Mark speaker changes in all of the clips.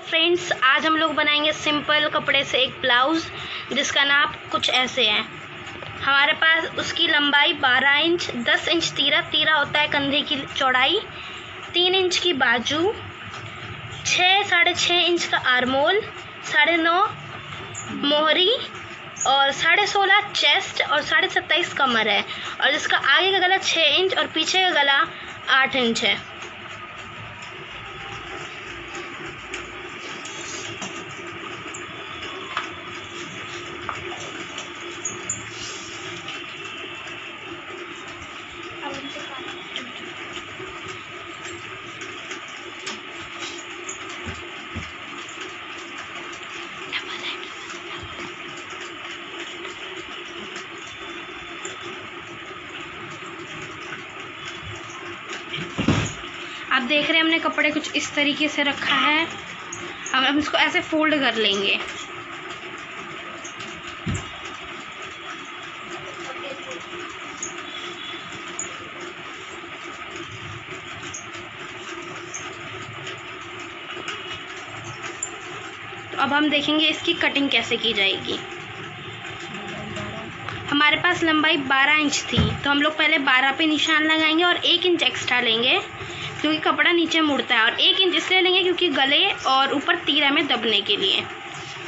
Speaker 1: Friends, आज हम लोग बनाएंगे सिंपल कपड़े से एक ब्लाउज़ जिसका नाप कुछ ऐसे है। हमारे पास उसकी लंबाई 12 इंच, 10 इंच तीरा होता है कंधे की चौड़ाई, 3 इंच की बाजू, 6 साढ़े 6 इंच का आर्मोल, 9.5 मोहरी और 16.5 चेस्ट और 27.5 कमर है। और जिसका आगे का गला 6 इंच और पीछे का गला 8 इंच है। आप देख रहे हैं हमने कपड़े कुछ इस तरीके से रखा है। हम इसको ऐसे फोल्ड कर लेंगे। तो अब हम देखेंगे इसकी कटिंग कैसे की जाएगी। हमारे पास लंबाई 12 इंच थी, तो हम लोग पहले 12 पे निशान लगाएंगे और 1 इंच एक्स्ट्रा लेंगे क्योंकि कपड़ा नीचे मुड़ता है, और 1 इंच इसलिए लेंगे क्योंकि गले और ऊपर तीरा में दबने के लिए।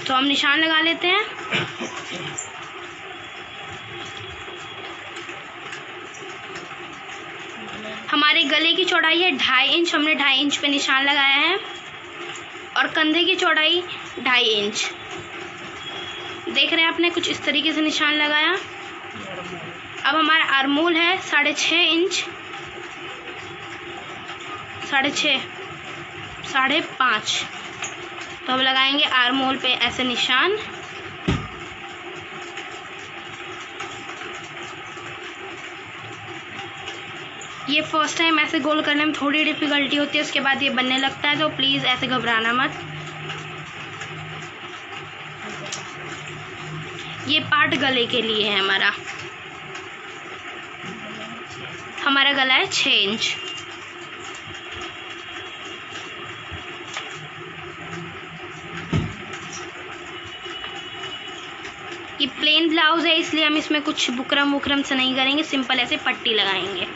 Speaker 1: तो हम निशान लगा लेते हैं। हमारे गले की चौड़ाई है 2.5 इंच, हमने 2.5 इंच पे निशान लगाया है, और कंधे की चौड़ाई 2.5 इंच। देख रहे हैं आपने कुछ इस तरीके से निशान लगाया। अब हमारा आर्मोल है 6.5 इंच, 6.5, 5.5। तो हम लगाएंगे आर्मोल पे ऐसे निशान। ये फर्स्ट टाइम ऐसे गोल करने में थोड़ी डिफ़िकल्टी होती है, उसके बाद ये बनने लगता है, तो प्लीज़ ऐसे घबराना मत। ये पार्ट गले के लिए है हमारा गला है 6 इंच। ये प्लेन ब्लाउज है इसलिए हम इसमें कुछ बुकरम वुकरम से नहीं करेंगे, सिंपल ऐसे पट्टी लगाएंगे।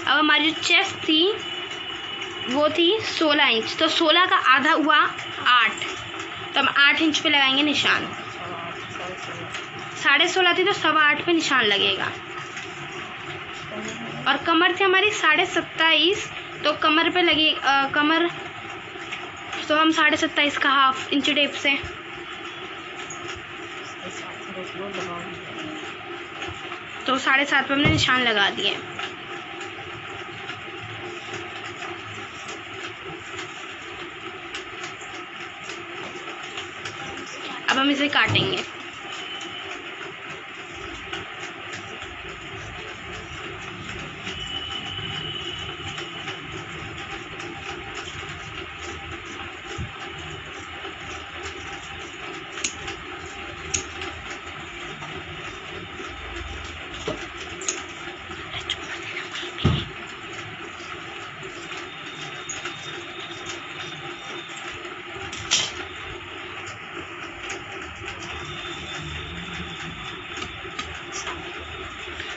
Speaker 1: अब हमारी जो चेस्ट थी वो थी 16 इंच, तो 16 का आधा हुआ 8, तो हम 8 इंच पे लगाएंगे निशान। 16.5 थी तो 8.25 पे निशान लगेगा। और कमर थी हमारी 27.5, तो कमर पे लगी कमर, तो हम 27.5 का हाफ इंच टेप से। तो 7.5 पे हमने निशान लगा दिए। अब हम इसे काटेंगे।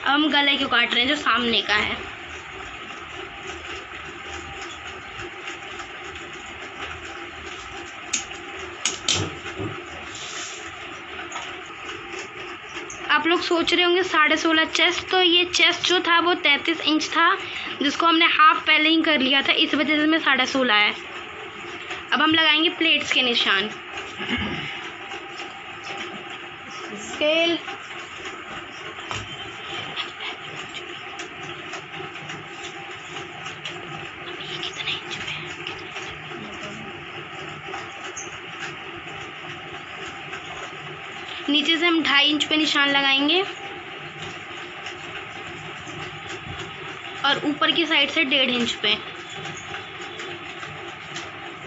Speaker 1: अब हम गले को काट रहे हैं जो सामने का है। आप लोग सोच रहे होंगे 16.5 चेस्ट, तो ये चेस्ट जो था वो 33 इंच था, जिसको हमने हाफ पहले ही कर लिया था, इस वजह से में 16.5 है। अब हम लगाएंगे प्लेट्स के निशान। स्केल नीचे से हम 2.5 इंच पे निशान लगाएंगे और ऊपर की साइड से 1.5 इंच पे,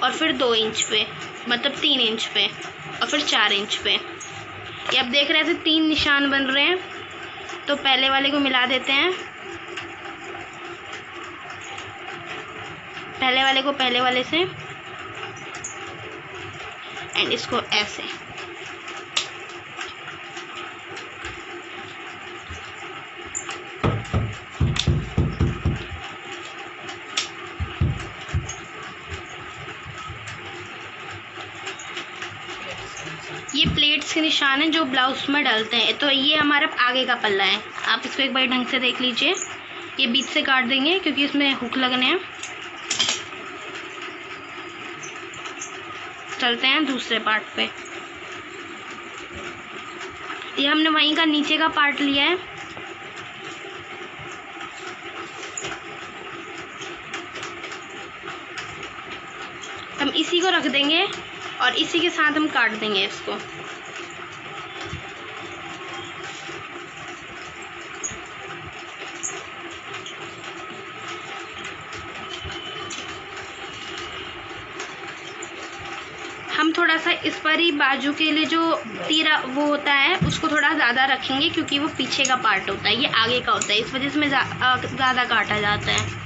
Speaker 1: और फिर 2 इंच पे, मतलब 3 इंच पे, और फिर 4 इंच पे। ये आप देख रहे हैं 3 निशान बन रहे हैं, तो पहले वाले को मिला देते हैं। पहले वाले को पहले वाले से एंड इसको ऐसे। ये प्लेट्स के निशान हैं जो ब्लाउज में डालते हैं। तो ये हमारा आगे का पल्ला है। आप इसको एक बार ढंग से देख लीजिए। ये बीच से काट देंगे क्योंकि इसमें हुक लगने हैं। चलते हैं दूसरे पार्ट पे। ये हमने वहीं का नीचे का पार्ट लिया है। हम इसी को रख देंगे और इसी के साथ हम काट देंगे इसको। हम थोड़ा सा इस पर ही बाजू के लिए जो तीरा वो होता है उसको थोड़ा ज़्यादा रखेंगे क्योंकि वो पीछे का पार्ट होता है, ये आगे का होता है, इस वजह से इसमें ज़्यादा काटा जाता है।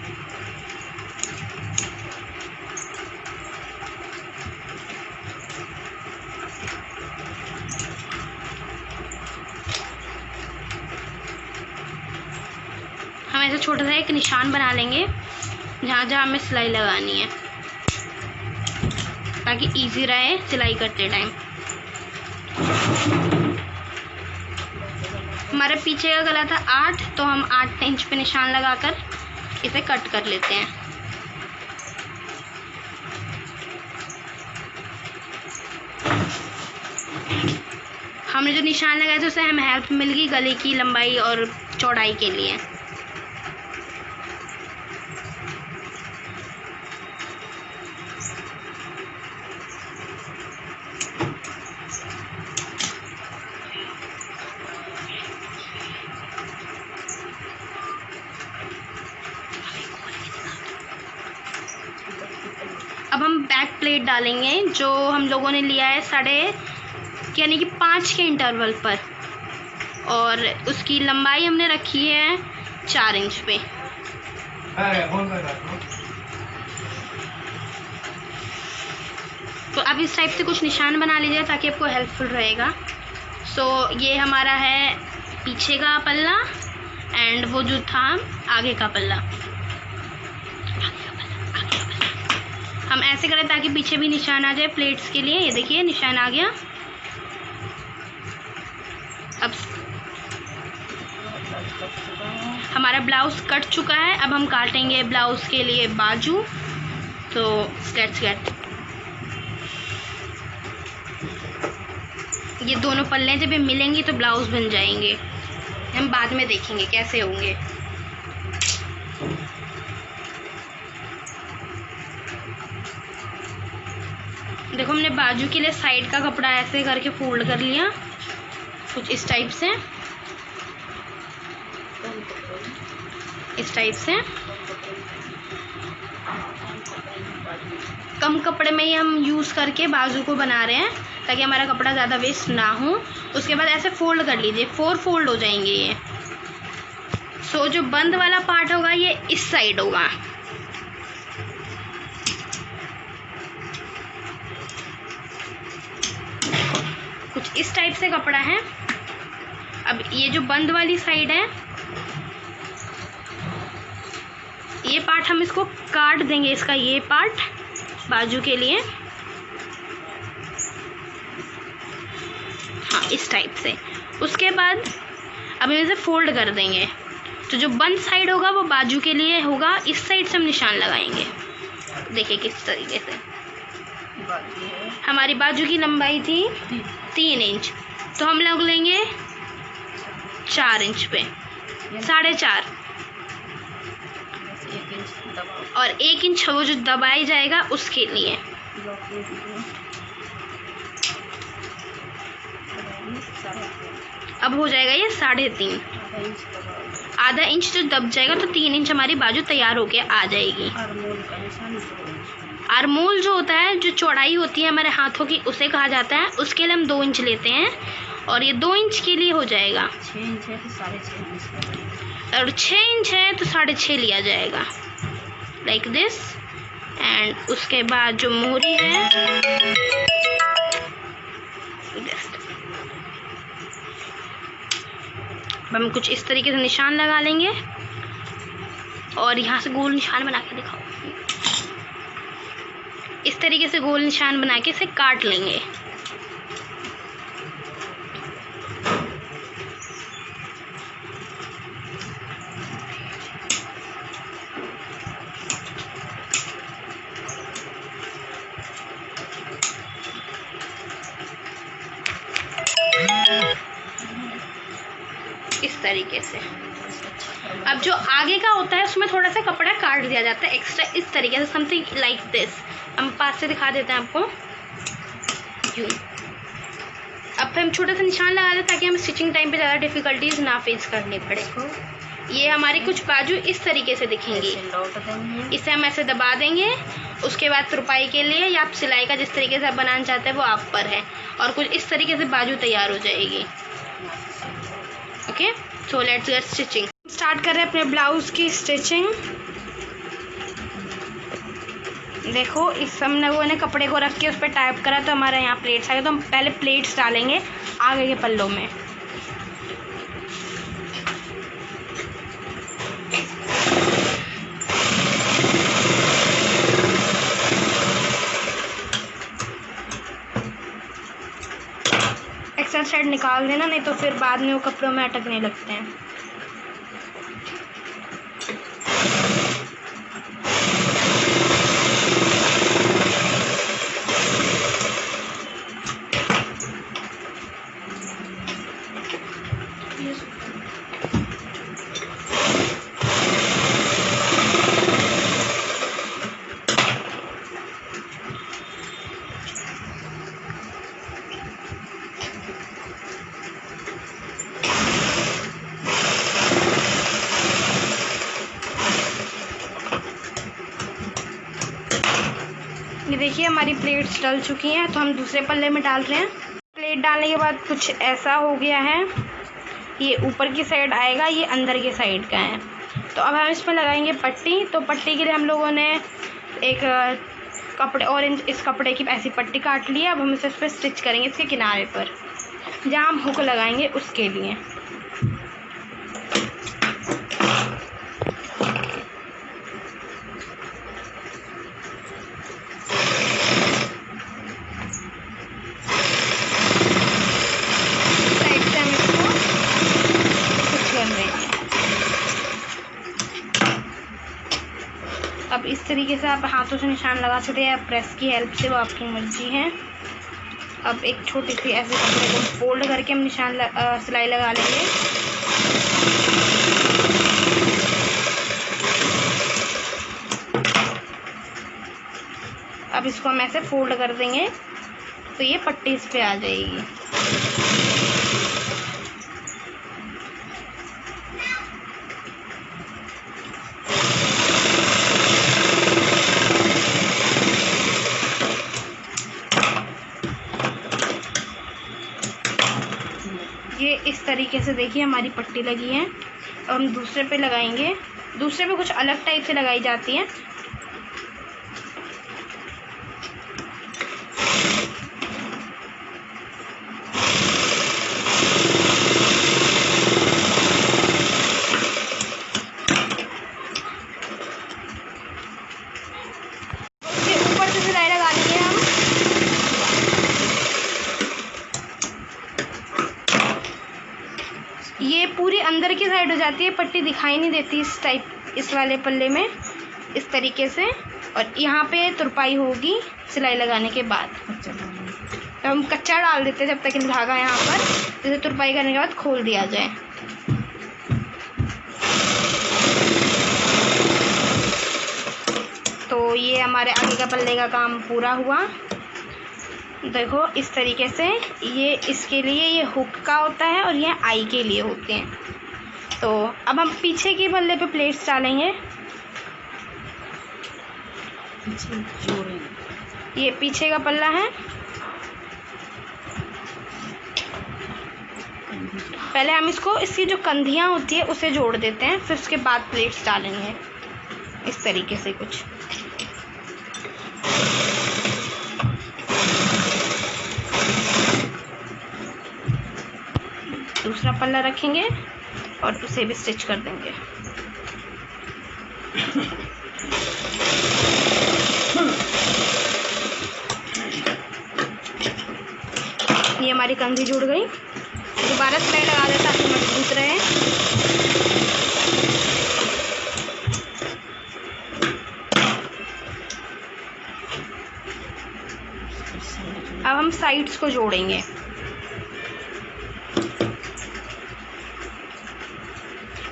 Speaker 1: हम ऐसे छोटा सा एक निशान बना लेंगे जहाँ जहाँ हमें सिलाई लगानी है ताकि इजी रहे सिलाई करते टाइम। हमारे पीछे का गला था 8, तो हम 8 इंच पे निशान लगाकर इसे कट कर लेते हैं। हमने जो निशान लगाया था उससे हमें हेल्प मिल गई गले की लंबाई और चौड़ाई के लिए। अब हम बैक प्लेट डालेंगे जो हम लोगों ने लिया है यानी कि 5 के इंटरवल पर, और उसकी लंबाई हमने रखी है 4 इंच पे। तो अब इस टाइप से कुछ निशान बना लीजिए ताकि आपको हेल्पफुल रहेगा। ये हमारा है पीछे का पल्ला एंड वो जो था आगे का पल्ला। हम ऐसे करें ताकि पीछे भी निशान आ जाए प्लेट्स के लिए। ये देखिए निशान आ गया। अब हमारा ब्लाउज कट चुका है। अब हम काटेंगे ब्लाउज के लिए बाजू। तो लेट्स गेट। ये दोनों पल्ले जब ये मिलेंगी तो ब्लाउज बन जाएंगे। हम बाद में देखेंगे कैसे होंगे। देखो हमने बाजू के लिए साइड का कपड़ा ऐसे करके फोल्ड कर लिया कुछ इस टाइप से, कम कपड़े में ही हम यूज़ करके बाजू को बना रहे हैं ताकि हमारा कपड़ा ज़्यादा वेस्ट ना हो। उसके बाद ऐसे फोल्ड कर लीजिए, 4 फोल्ड हो जाएंगे ये। जो बंद वाला पार्ट होगा ये इस साइड होगा। कुछ इस टाइप से कपड़ा है। अब ये जो बंद वाली साइड है ये पार्ट हम इसको काट देंगे, इसका ये पार्ट बाजू के लिए। हाँ इस टाइप से। उसके बाद अब हम इसे फोल्ड कर देंगे। तो जो बंद साइड होगा वो बाजू के लिए होगा। इस साइड से हम निशान लगाएंगे। देखिए किस तरीके से। हमारी बाजू की लंबाई थी 3 इंच, तो हम लग लेंगे 4 इंच पे 4.5, और 1 इंच वो जो दबाई जाएगा उसके लिए। अब हो जाएगा ये 3.5। आधा इंच जो दब जाएगा तो 3 इंच हमारी बाजू तैयार होके आ जाएगी। आर्मोल जो होता है, जो चौड़ाई होती है हमारे हाथों की, उसे कहा जाता है। उसके लिए हम 2 इंच लेते हैं और ये 2 इंच के लिए हो जाएगा।
Speaker 2: 6 इंच है तो 6.5
Speaker 1: और 6 इंच है तो 6.5 लिया जाएगा, लाइक दिस। एंड उसके बाद जो मोहरी है हम कुछ इस तरीके से निशान लगा लेंगे और यहाँ से गोल निशान बना के दिखाओ। इस तरीके से गोल निशान बना के इसे काट लेंगे। इस तरीके से अब जो आगे का होता है उसमें थोड़ा सा कपड़ा काट दिया जाता है एक्स्ट्रा, इस तरीके से समथिंग लाइक दिस। हम पास से दिखा देते हैं आपको यूँ। अब फिर हम छोटा सा निशान लगा दें ताकि हम स्टिचिंग टाइम पे ज़्यादा डिफ़िकल्टीज ना फेस करनी पड़े। ये हमारी कुछ बाजू इस तरीके से दिखेंगी, इसे हम ऐसे दबा देंगे। उसके बाद तुरपाई के लिए या आप सिलाई का जिस तरीके से आप बनाना चाहते हैं वो आप पर है, और कुछ इस तरीके से बाजू तैयार हो जाएगी। Okay, so let's get stitching. Start कर रहे हैं अपने ब्लाउज की स्टिचिंग। देखो इस हम लोगों ने कपड़े को रख के उस पर टाइप करा तो हमारे यहाँ प्लेट्स आ गए। तो हम पहले प्लेट्स डालेंगे आगे के पल्लों में। एक्स्ट्रा साइड निकाल देना, नहीं तो फिर बाद में वो कपड़ों में अटकने लगते हैं। ये देखिए हमारी प्लेट्स डल चुकी हैं, तो हम दूसरे पल्ले में डाल रहे हैं। प्लेट डालने के बाद कुछ ऐसा हो गया है, ये ऊपर की साइड आएगा, ये अंदर की साइड का है। तो अब हम इसमें लगाएंगे पट्टी। तो पट्टी के लिए हम लोगों ने एक कपड़े ऑरेंज इस कपड़े की ऐसी पट्टी काट ली है। अब हम इसे इस पर स्टिच करेंगे, इसके किनारे पर जहाँ हम हुक लगाएंगे उसके लिए। अब इस तरीके से आप हाथों से निशान लगा सकते हैं या प्रेस की हेल्प से, वो आपकी मर्जी है। अब एक छोटी सी ऐसे कपड़े को फोल्ड करके हम निशान सिलाई लगा लेंगे। अब इसको हम ऐसे फोल्ड कर देंगे तो ये पट्टी इस पे आ जाएगी। ये इस तरीके से देखिए हमारी पट्टी लगी है। अब हम दूसरे पे लगाएंगे। दूसरे पे कुछ अलग टाइप से लगाई जाती है। ऊपर से सिलाई लगा लेंगे हम। ये पूरी अंदर की साइड हो जाती है, पट्टी दिखाई नहीं देती इस वाले पल्ले में, इस तरीके से। और यहाँ पे तुरपाई होगी सिलाई लगाने के बाद। तो हम कच्चा डाल देते हैं जब तक धागा यहाँ पर, जैसे तुरपाई करने के बाद खोल दिया जाए। तो ये हमारे आगे का पल्ले का काम पूरा हुआ। देखो इस तरीके से, ये इसके लिए ये हुक का होता है और ये आई के लिए होते हैं। तो अब हम पीछे के पल्ले पे प्लेट्स डालेंगे। ये पीछे का पल्ला है। पहले हम इसको इसकी जो कंधियाँ होती है उसे जोड़ देते हैं, फिर उसके बाद प्लेट्स डालेंगे इस तरीके से कुछ। पल्ला रखेंगे और उसे भी स्टिच कर देंगे। ये हमारी कंघी जुड़ गई। दोबारा सिलाई लगा दें ताकि मजबूत रहे। अब हम साइड्स को जोड़ेंगे।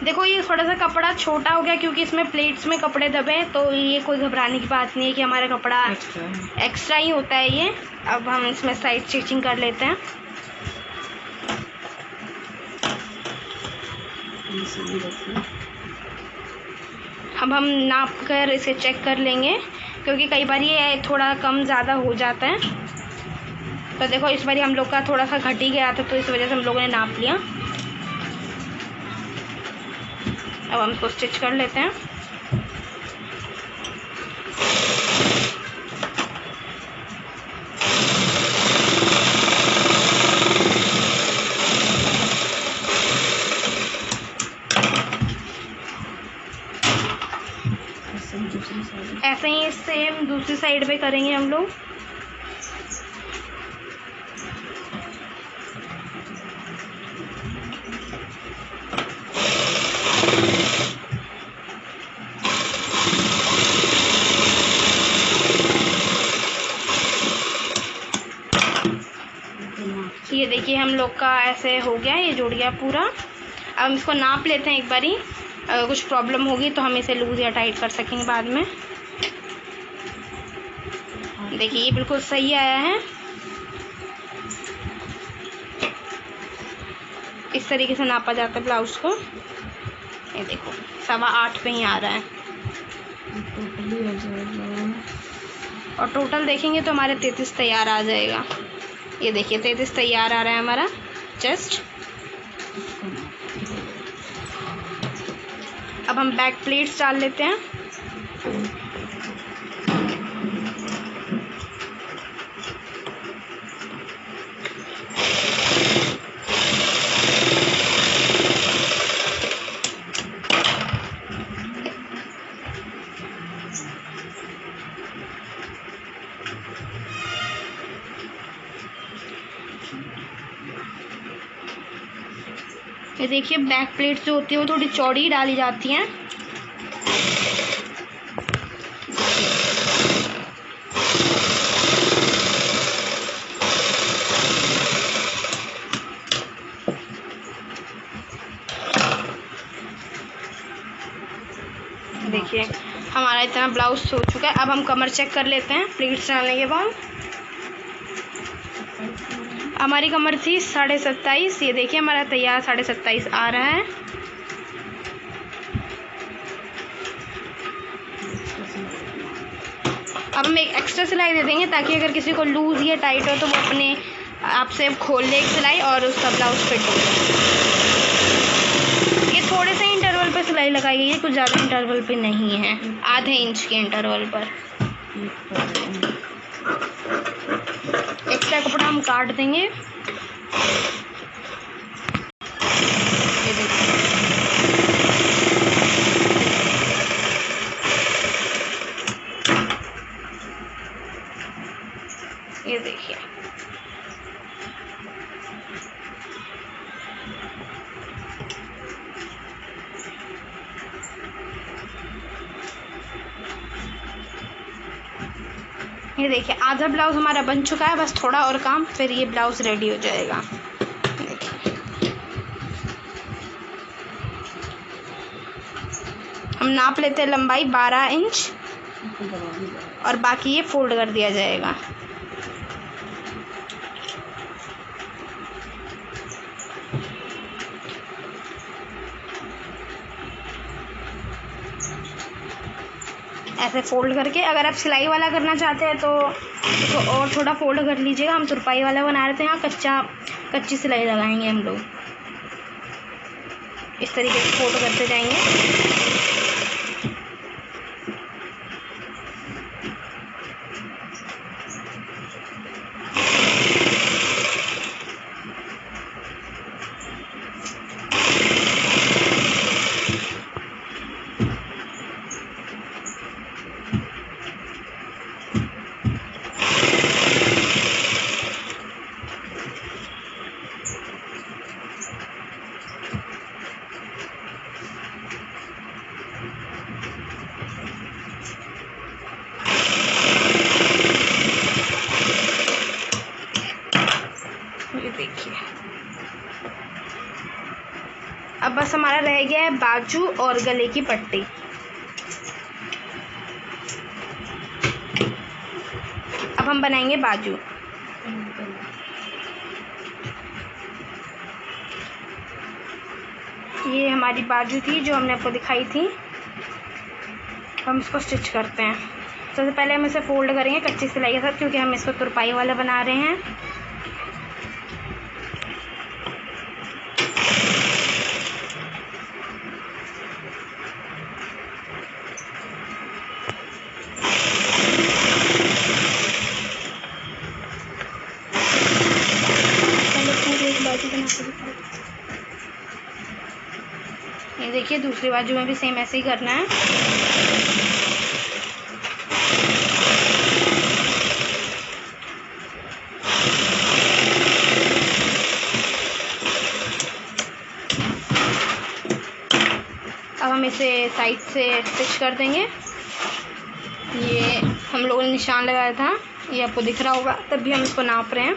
Speaker 1: देखो ये थोड़ा सा कपड़ा छोटा हो गया क्योंकि इसमें प्लेट्स में कपड़े दबे हैं, तो ये कोई घबराने की बात नहीं है कि हमारा कपड़ा एक्स्ट्रा ही होता है ये। अब हम इसमें साइड स्टिचिंग कर लेते हैं। अब हम नाप कर इसे चेक कर लेंगे क्योंकि कई बार ये थोड़ा कम ज़्यादा हो जाता है। तो देखो इस बार हम लोग का थोड़ा सा घट ही गया था, तो इस वजह से हम लोगों ने नाप लिया। अब हम इसको स्टिच कर लेते हैं। ऐसे ही सेम दूसरी साइड पे करेंगे हम लोग। ये देखिए हम लोग का ऐसे हो गया, ये जुड़ गया पूरा। अब हम इसको नाप लेते हैं एक बारी, अगर कुछ प्रॉब्लम होगी तो हम इसे लूज़ या टाइट कर सकेंगे बाद में। देखिए ये बिल्कुल सही आया है। इस तरीके से नापा जाता है ब्लाउज़ को। ये देखो 8.25 पे ही आ रहा है और टोटल देखेंगे तो हमारे 33 तैयार आ जाएगा। ये देखिए 33 तैयार आ रहा है हमारा चेस्ट। अब हम बैक प्लेट्स डाल लेते हैं। ये देखिए बैक प्लेट्स जो होती है वो थोड़ी चौड़ी डाली जाती हैं। देखिए हमारा इतना ब्लाउज हो चुका है। अब हम कमर चेक कर लेते हैं प्लेट्स डालने के बाद। हमारी कमर थी 27.5। ये देखिए हमारा तैयार 27.5 आ रहा है। अब हम एक एक्स्ट्रा सिलाई दे देंगे ताकि अगर किसी को लूज़ या टाइट हो तो वो अपने आप से खोल ले एक सिलाई और उसका ब्लाउज फिट हो जाए। ये थोड़े से इंटरवल पे सिलाई लगाई गई है, कुछ ज़्यादा इंटरवल पे नहीं है, आधे इंच के इंटरवल पर। एक्स्ट्रा कपड़ा हम काट देंगे। ये देखिए ये देखिए ये देखिए आधा ब्लाउज हमारा बन चुका है। बस थोड़ा और काम, फिर ये ब्लाउज रेडी हो जाएगा। देखिए हम नाप लेते हैं लंबाई 12 इंच और बाकी ये फोल्ड कर दिया जाएगा। ऐसे फोल्ड करके, अगर आप सिलाई वाला करना चाहते हैं तो और थोड़ा फोल्ड कर लीजिएगा। हम तुरपाई वाला बना रहे थे, यहाँ कच्ची सिलाई लगाएंगे हम लोग। इस तरीके से फोल्ड करते जाएंगे। अब बस हमारा रह गया है बाजू और गले की पट्टी। अब हम बनाएंगे बाजू। ये हमारी बाजू थी जो हमने आपको दिखाई थी। हम इसको स्टिच करते हैं। सबसे पहले हम इसे फोल्ड करेंगे कच्ची सिलाई के साथ, क्योंकि हम इसको तुरपाई वाला बना रहे हैं। ये देखिए दूसरी बाजू में भी सेम ऐसे ही करना है। अब हम इसे साइड से स्टिच कर देंगे। ये हम लोगों ने निशान लगाया था, ये आपको दिख रहा होगा, तब भी हम इसको नाप रहे हैं।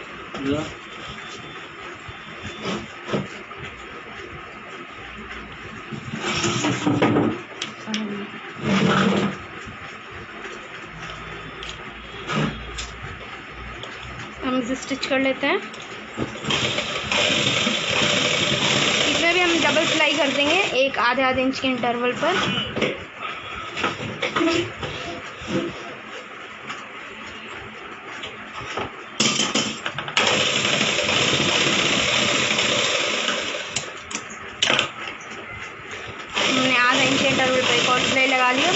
Speaker 1: हम इसे स्टिच कर लेते हैं। इसमें भी हम डबल सिलाई कर देंगे, एक आधे इंच के इंटरवल पर। हमने आधा इंच के इंटरवल पर एक और सिलाई लगा लिया।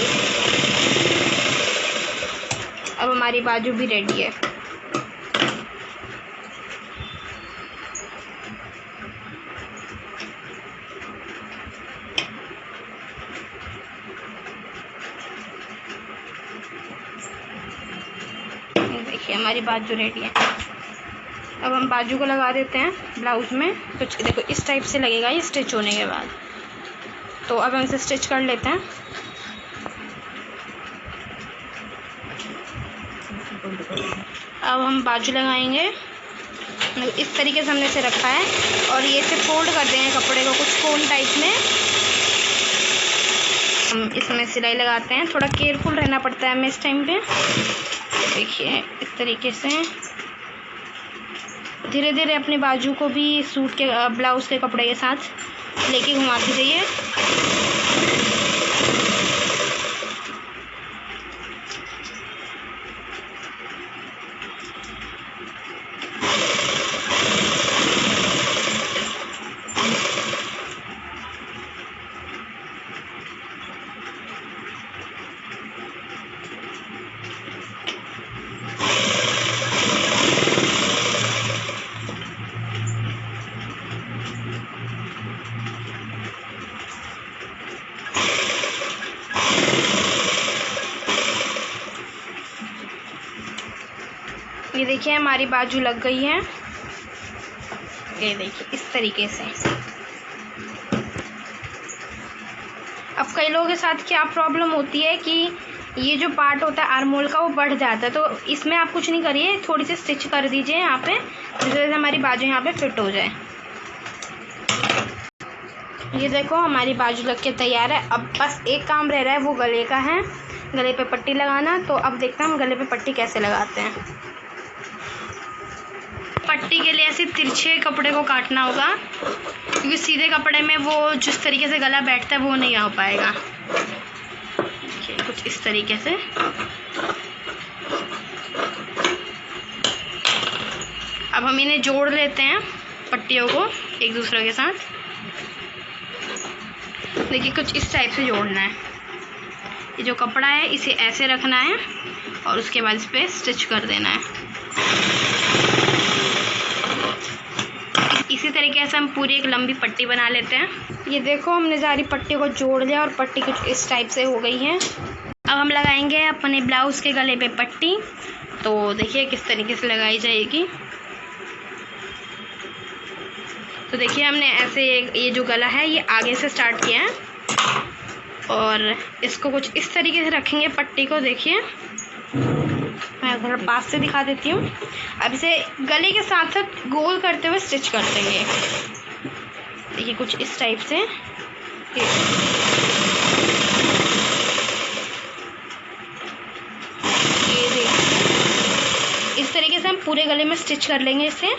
Speaker 1: अब हमारी बाजू भी रेडी है। देखिए हमारी बाजू रेडी है। अब हम बाजू को लगा देते हैं ब्लाउज़ में। कुछ देखो इस टाइप से लगेगा ये स्टिच होने के बाद। तो अब हम इसे स्टिच कर लेते हैं। अब हम बाजू लगाएंगे। इस तरीके से हमने इसे रखा है और ये इसे फोल्ड कर देंगे कपड़े को कुछ कोन टाइप में। हम इसमें सिलाई लगाते हैं। थोड़ा केयरफुल रहना पड़ता है हमें इस टाइम पे। देखिए इस तरीके से धीरे धीरे अपने बाजू को भी सूट के ब्लाउज़ के कपड़े के साथ लेके घुमाते जाइए। ये देखिए हमारी बाजू लग गई है। ये देखिए इस तरीके से। अब कई लोगों के साथ क्या प्रॉब्लम होती है कि ये जो पार्ट होता है आर्मोल का वो बढ़ जाता है, तो इसमें आप कुछ नहीं करिए, थोड़ी सी स्टिच कर दीजिए यहाँ पे, जिससे हमारी बाजू यहाँ पे फिट हो जाए। ये देखो हमारी बाजू लग के तैयार है। अब बस एक काम रह रहा है, वो गले का है, गले पे पट्टी लगाना। तो अब देखते हैं हम गले पे पट्टी कैसे लगाते हैं। पट्टी के लिए ऐसे तिरछे कपड़े को काटना होगा, क्योंकि सीधे कपड़े में वो जिस तरीके से गला बैठता है वो नहीं आ पाएगा। कुछ इस तरीके से। अब हम इन्हें जोड़ लेते हैं पट्टियों को एक दूसरे के साथ। देखिए कुछ इस टाइप से जोड़ना है। ये जो कपड़ा है इसे ऐसे रखना है और उसके बाद इस पर स्टिच कर देना है। इसी तरीके से हम पूरी एक लंबी पट्टी बना लेते हैं। ये देखो हमने सारी पट्टी को जोड़ लिया और पट्टी कुछ इस टाइप से हो गई है। अब हम लगाएंगे अपने ब्लाउज़ के गले पे पट्टी। तो देखिए किस तरीके से लगाई जाएगी। तो देखिए हमने ऐसे ये जो गला है ये आगे से स्टार्ट किया है और इसको कुछ इस तरीके से रखेंगे पट्टी को। देखिए मैं थोड़ा पास से दिखा देती हूँ। अब इसे गले के साथ साथ गोल करते हुए स्टिच कर देंगे। देखिए कुछ इस टाइप से। ये देखिए, इस तरीके से हम पूरे गले में स्टिच कर लेंगे इसे।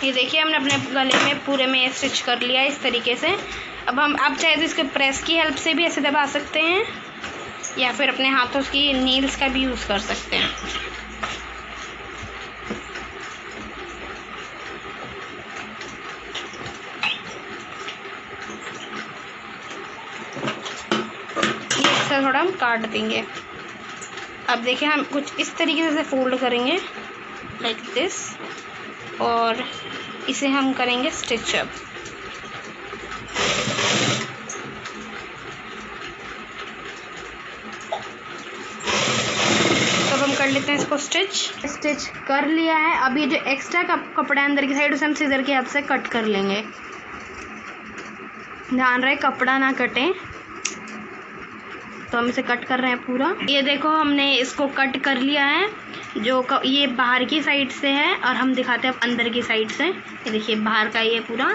Speaker 1: ये देखिए, हमने अपने गले में पूरे में स्टिच कर लिया है इस तरीके से। अब आप चाहे तो इसके प्रेस की हेल्प से भी ऐसे दबा सकते हैं, या फिर अपने हाथों की नील्स का भी यूज़ कर सकते हैं। ये अच्छा थोड़ा हम काट देंगे। अब देखिए, हम कुछ इस तरीके से फोल्ड करेंगे लाइक दिस, और इसे हम करेंगे स्टिच अप। तो हम कर लेते हैं इसको स्टिच कर लिया है। अब ये जो एक्स्ट्रा कपड़ा है अंदर की साइड, उसे हम सीजर की हेल्प से कट कर लेंगे। ध्यान रहे कपड़ा ना कटे। तो हम इसे कट कर रहे हैं पूरा। ये देखो, हमने इसको कट कर लिया है। ये बाहर की साइड से है, और हम दिखाते हैं अंदर की साइड से। ये देखिए, बाहर का ये पूरा,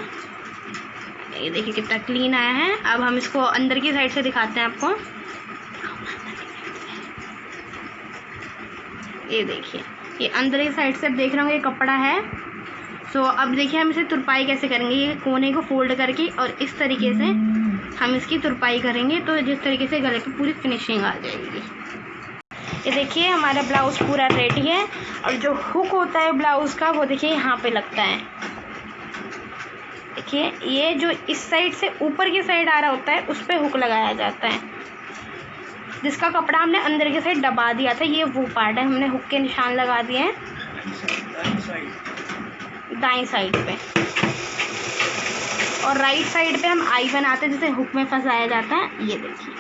Speaker 1: ये देखिए कितना क्लीन आया है। अब हम इसको अंदर की साइड से दिखाते हैं आपको। ये देखिए, ये अंदर की साइड से आप देख रहे होंगे ये कपड़ा है। सो अब देखिए, हम इसे तुरपाई कैसे करेंगे। ये कोने को फोल्ड करके और इस तरीके से हम इसकी तुरपाई करेंगे, तो जिस तरीके से गले पे पूरी फिनिशिंग आ जाएगी। ये देखिए, हमारा ब्लाउज़ पूरा रेडी है। और जो हुक होता है ब्लाउज़ का, वो देखिए यहाँ पे लगता है। देखिए, ये जो इस साइड से ऊपर की साइड आ रहा होता है, उस पे हुक लगाया जाता है। जिसका कपड़ा हमने अंदर की साइड दबा दिया था, ये वो पार्ट है। हमने हुक के निशान लगा दिए हैं दाईं साइड पे, और राइट साइड पे हम आई बनाते हैं, जिसे हुक में फंसाया जाता है। ये देखिए,